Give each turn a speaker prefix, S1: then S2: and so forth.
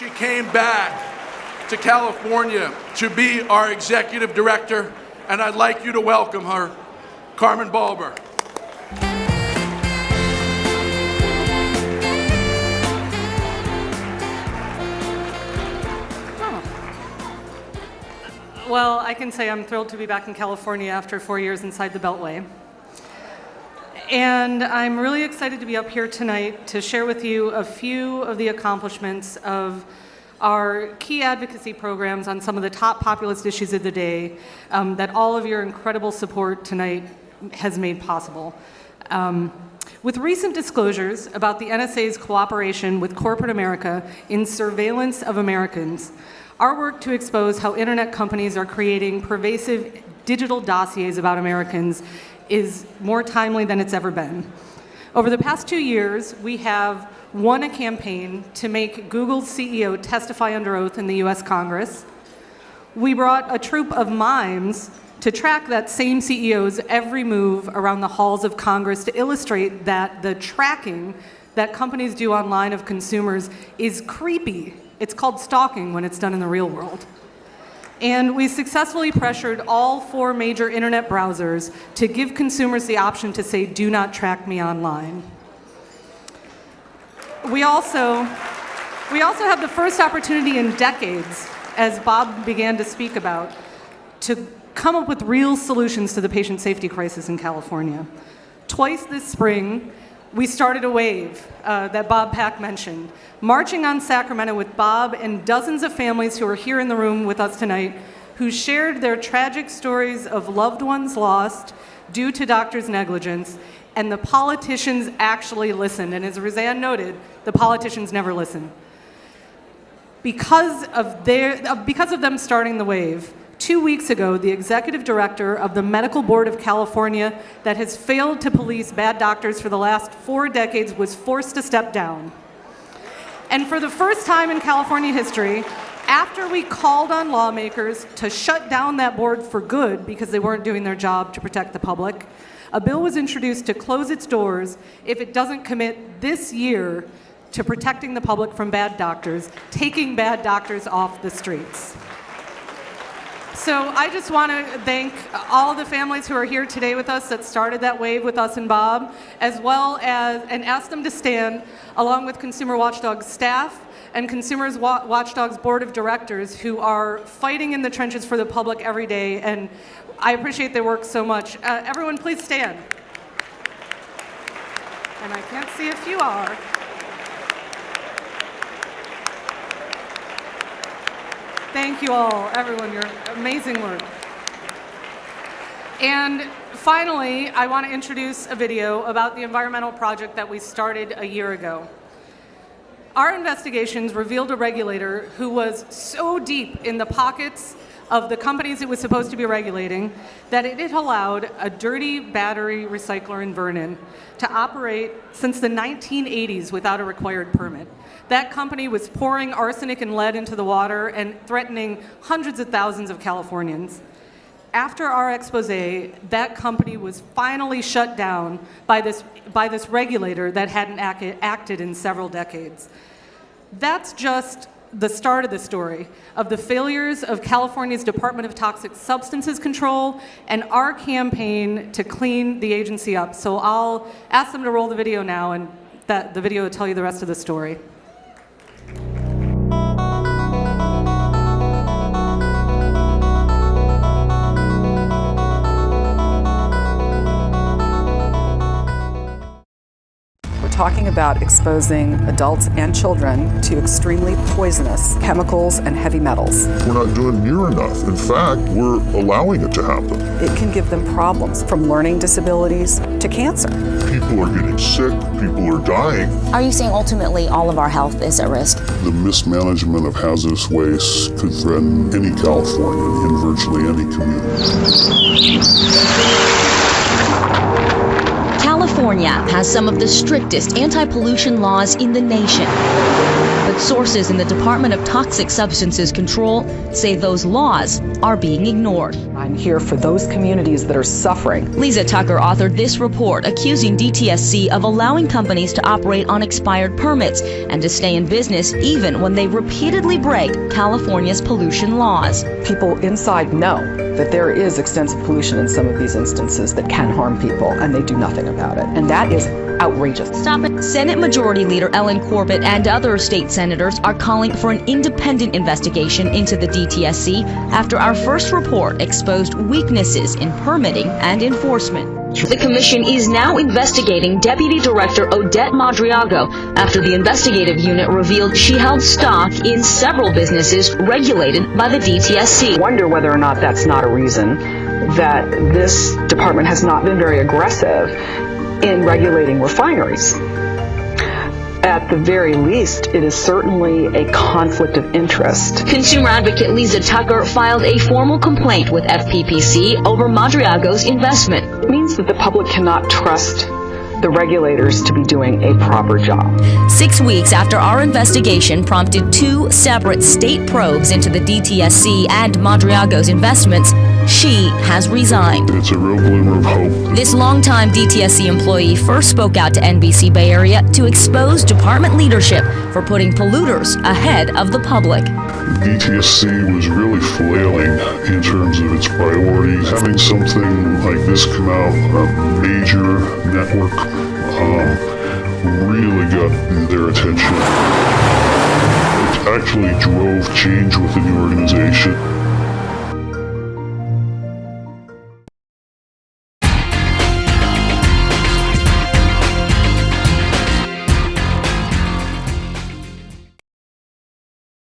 S1: She came back to California to be our executive director, and I'd like you to welcome her, Carmen Balber.
S2: Well, I can say I'm thrilled to be back in California after 4 years inside the Beltway. And I'm really excited to be up here tonight to share with you a few of the accomplishments of our key advocacy programs on some of the top populist issues of the day that all of your incredible support tonight has made possible. With recent disclosures about the NSA's cooperation with corporate America in surveillance of Americans, our work to expose how internet companies are creating pervasive digital dossiers about Americans is more timely than it's ever been. Over the past 2 years, we have won a campaign to make Google's CEO testify under oath in the US Congress. We brought a troupe of mimes to track that same CEO's every move around the halls of Congress to illustrate that the tracking that companies do online of consumers is creepy. It's called stalking when it's done in the real world. And we successfully pressured all 4 major internet browsers to give consumers the option to say, "Do not track me online." We also have the first opportunity in decades, as Bob began to speak about, to come up with real solutions to the patient safety crisis in California. Twice this spring, we started a wave that Bob Pack mentioned, marching on Sacramento with Bob and dozens of families who are here in the room with us tonight, who shared their tragic stories of loved ones lost due to doctors' negligence, and the politicians actually listened. And as Roseanne noted, the politicians never listen. Because of them starting the wave, 2 weeks ago, the executive director of the Medical Board of California that has failed to police bad doctors for the last 4 decades was forced to step down. And for the first time in California history, after we called on lawmakers to shut down that board for good because they weren't doing their job to protect the public, a bill was introduced to close its doors if it doesn't commit this year to protecting the public from bad doctors, taking bad doctors off the streets. So I just want to thank all the families who are here today with us that started that wave with us and Bob, as well as, and ask them to stand along with Consumer Watchdog staff and Consumer Watchdog's board of directors who are fighting in the trenches for the public every day, and I appreciate their work so much. Everyone please stand. And I can't see if you are. Thank you all, everyone, your amazing work. And finally, I want to introduce a video about the environmental project that we started a year ago. Our investigations revealed a regulator who was so deep in the pockets of the companies it was supposed to be regulating that it had allowed a dirty battery recycler in Vernon to operate since the 1980s without a required permit. That company was pouring arsenic and lead into the water and threatening hundreds of thousands of Californians. After our expose, that company was finally shut down by this regulator that hadn't acted in several decades. That's just the start of the story of the failures of California's Department of Toxic Substances Control and our campaign to clean the agency up. So I'll ask them to roll the video now, and the video will tell you the rest of the story.
S3: Talking about exposing adults and children to extremely poisonous chemicals and heavy metals.
S4: We're not doing near enough. In fact, we're allowing it to happen.
S3: It can give them problems, from learning disabilities to cancer.
S4: People are getting sick, people are dying.
S5: Are you saying ultimately all of our health is at risk?
S4: The mismanagement of hazardous waste could threaten any Californian in virtually any community.
S6: California has some of the strictest anti-pollution laws in the nation. But sources in the Department of Toxic Substances Control say those laws are being ignored.
S3: I'm here for those communities that are suffering.
S6: Lisa Tucker authored this report accusing DTSC of allowing companies to operate on expired permits and to stay in business even when they repeatedly break California's pollution laws.
S3: People inside know that there is extensive pollution in some of these instances that can harm people, and they do nothing about it. And that is outrageous.
S6: Stop it. Senate Majority Leader Ellen Corbett and other state senators are calling for an independent investigation into the DTSC after our first report exposed weaknesses in permitting and enforcement. The commission is now investigating Deputy Director Odette Madriago after the investigative unit revealed she held stock in several businesses regulated by the DTSC.
S3: Wonder whether or not that's not a reason that this department has not been very aggressive in regulating refineries. At the very least, it is certainly a conflict of interest.
S6: Consumer advocate Lisa Tucker filed a formal complaint with FPPC over Madriago's investment.
S3: It means that the public cannot trust the regulators to be doing a proper job.
S6: 6 weeks after our investigation prompted 2 separate state probes into the DTSC and Madriago's investments, she has resigned.
S4: It's a real glimmer of hope.
S6: This longtime DTSC employee first spoke out to NBC Bay Area to expose department leadership for putting polluters ahead of the public.
S4: DTSC was really flailing in terms of its priorities. Having something like this come out, a major network, really got their attention. It actually drove change within the organization.